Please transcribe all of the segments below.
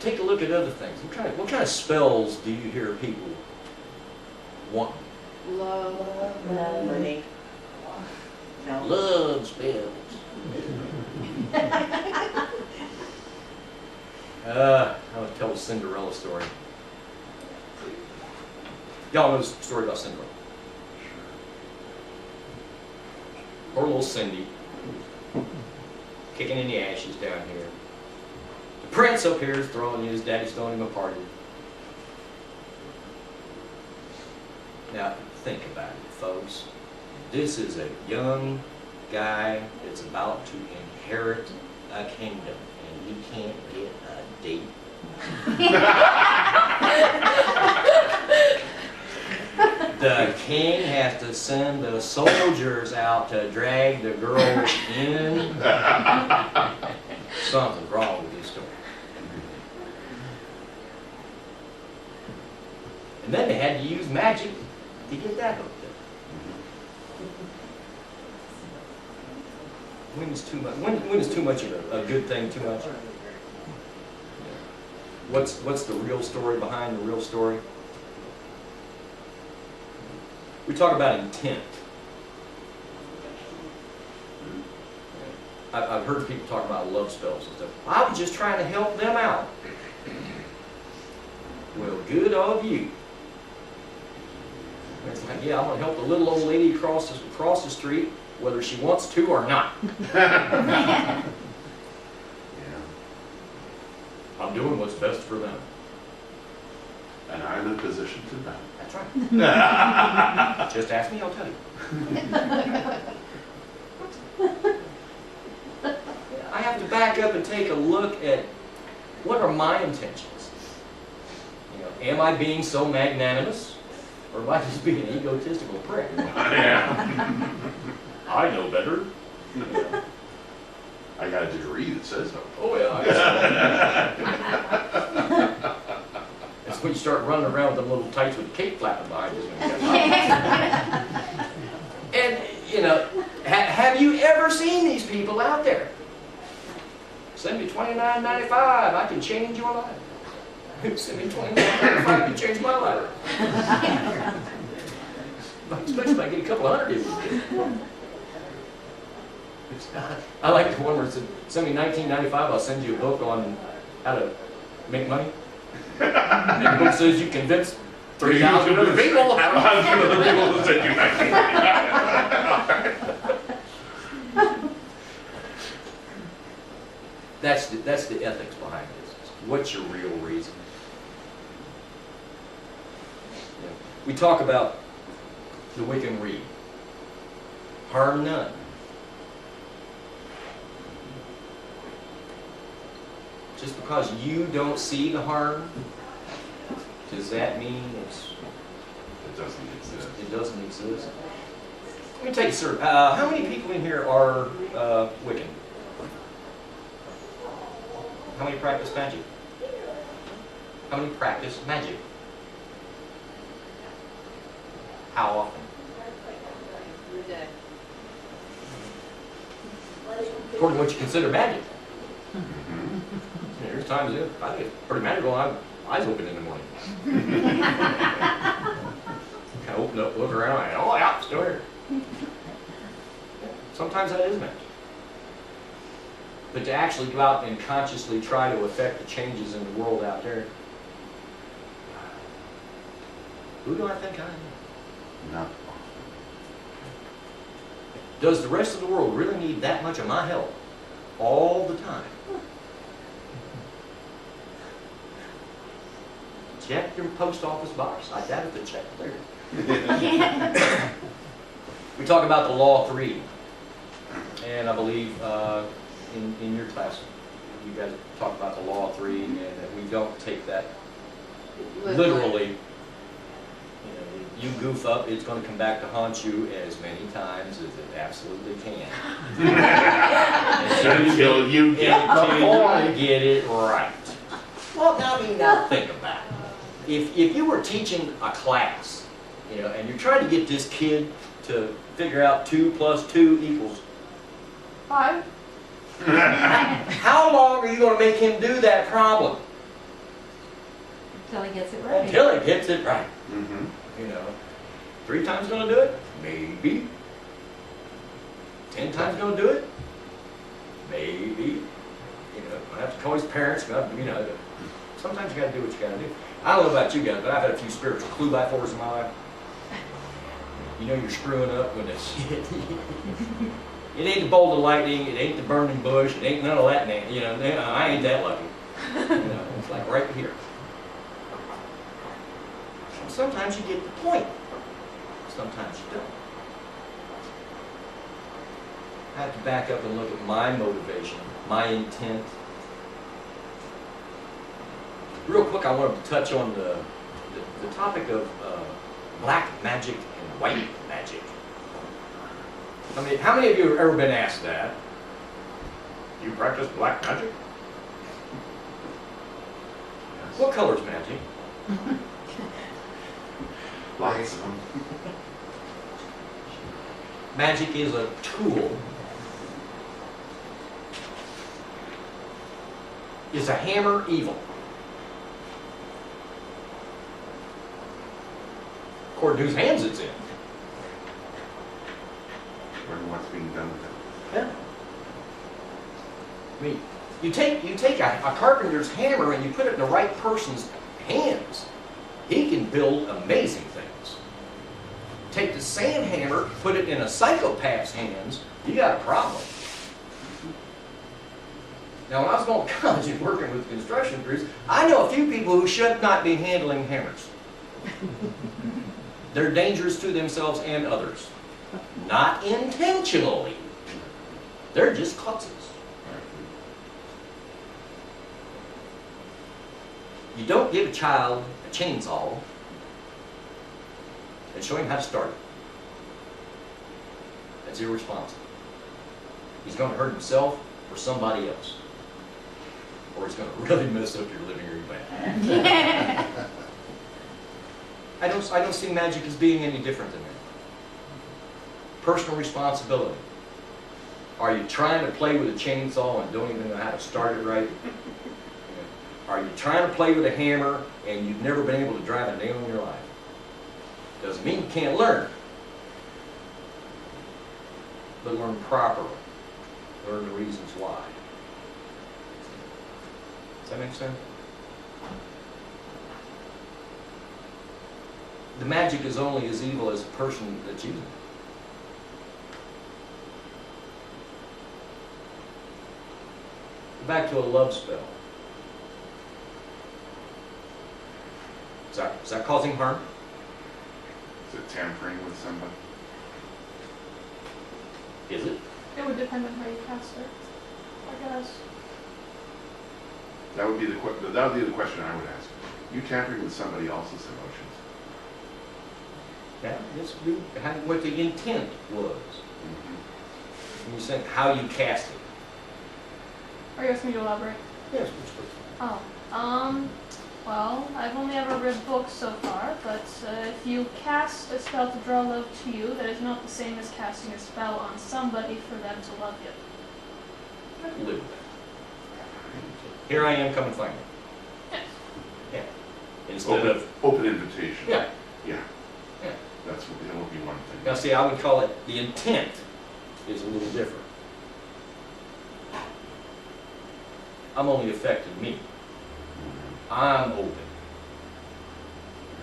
take a look at other things. What kind of spells do you hear people want? Love. Money. No. Love spells. I'll tell a Cinderella story. Y'all know the story about Cinderella. Poor little Cindy, kicking in the ashes down here. The prince up here is throwing his daddy's throwing him a party. Now, think about it, folks. This is a young guy that's about to inherit a kingdom, and he can't get a date. The king has to send the soldiers out to drag the girl in. Something's wrong with this story. And then they had to use magic to get that hooked up. When is too much? When is too much of a good thing? Too much? What's the real story behind the real story? We talk about intent. I've heard people talk about love spells and stuff. I was just trying to help them out. Well, good of you. It's like, yeah, I'm going to help the little old lady across the street, whether she wants to or not. Yeah. I'm doing what's best for them. And I'm in position to know. That's right. Just ask me, I'll tell you. I have to back up and take a look at what are my intentions. You know, am I being so magnanimous, or am I just being an egotistical prick? Yeah. I know better. I got a degree that says so. Oh yeah. That's when you start running around with them little tights with the cape flapping behind you. And you know, have you ever seen these people out there? Send me $29.95, I can change your life. Send me $29.95, I can change my life. Especially if I get a couple hundred of you. I like the one where it said, send me $19.95, I'll send you a book on how to make money. And the book says you convince 3,000 other people how other people to send you That's the ethics behind this. What's your real reason? You know, we talk about the Wiccan reed. Harm none. Just because you don't see the harm, does that mean It doesn't exist. it doesn't exist? Let me take a survey. How many people in here are Wiccan? How many practice magic? How many practice magic? How often? Every day. According to what you consider magic. There's times I get pretty magical and my eyes open in the morning. Kind of open up, look around, and oh yeah, still here. Sometimes that is magic. But to actually go out and consciously try to affect the changes in the world out there, who do I think I am? No. Does the rest of the world really need that much of my help all the time? Check your post office box. I doubt if they check there. We talk about the law of three, and I believe in your class you guys talk about the law of three, and that we don't take that literally. You goof up, it's going to come back to haunt you as many times as it absolutely can. Until you get it right. Well, now think about it. If you were teaching a class, you know, and you're trying to get this kid to figure out 2 + 2 = 5. how long are you going to make him do that problem? Till he gets it right. Until it gets it right. Mm-hmm. You know, 3 times gonna do it? Maybe. 10 times gonna do it? Maybe. You know, I have to call his parents, you know, sometimes you gotta do what you gotta do. I don't know about you guys, but I've had a few spiritual clue-by-fours in my life. You know you're screwing up when it's, it ain't the bolt of lightning, it ain't the burning bush, it ain't none of that, man. You know, I ain't that lucky. You know, it's like right here. Sometimes you get the point. Sometimes you don't. I have to back up and look at my motivation, my intent. Real quick, I wanted to touch on the topic of black magic and white magic. I mean, how many of you have ever been asked that? You practice black magic? Yes. What color's magic? Lots of them. Magic is a tool. Is a hammer evil? According to whose hands it's in. Learn what's being done with it. Yeah. I mean, you take a carpenter's hammer and you put it in the right person's hands. He can build amazing things. Take the same hammer, put it in a psychopath's hands, you got a problem. Now, when I was going to college and working with construction crews, I know a few people who should not be handling hammers. They're dangerous to themselves and others. Not intentionally. They're just klutzes. You don't give a child a chainsaw and show him how to start it. That's irresponsible. He's going to hurt himself or somebody else. Or he's going to really mess up your living room bad. I don't see magic as being any different than that. Personal responsibility. Are you trying to play with a chainsaw and don't even know how to start it right? Are you trying to play with a hammer and you've never been able to drive a nail in your life? Doesn't mean you can't learn. But learn properly. Learn the reasons why. Does that make sense? The magic is only as evil as the person that's using it. Back to a love spell. Is that causing harm? Is it tampering with somebody? Is it? It would depend on how you cast it, I guess. That would be the question I would ask. You tampering with somebody else's emotions. Yeah, let's do what the intent was. Mm-hmm. And you said how you cast it. Are you asking me to elaborate? Yes, please. Oh, well, I've only ever read books so far, but if you cast a spell to draw love to you, that is not the same as casting a spell on somebody for them to love you. I can live with that. Here I am, come and find me. Yes. Yeah. Instead of, Open invitation. yeah. Yeah. Yeah. That would be one thing. Now see, I would call it, the intent is a little different. I'm only affecting me. I'm open.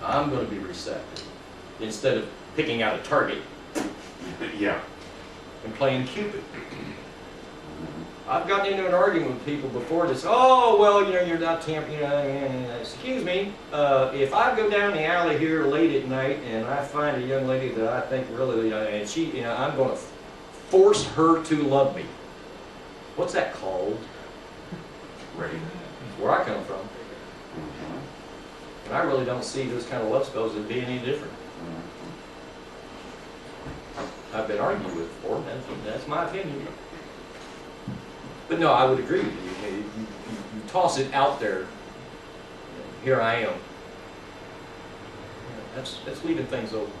I'm going to be receptive. Instead of picking out a target Yeah. and playing Cupid. I've gotten into an argument with people before that say, oh, well, you know, you're not tampering, you know, excuse me, if I go down the alley here late at night and I find a young lady that I think really, you know, and she, you know, I'm going to force her to love me. What's that called? Right. Where I come from. And I really don't see those kind of love spells as being any different. I've been argued with before, that's my opinion. But no, I would agree with you. You toss it out there, here I am. That's leaving things open.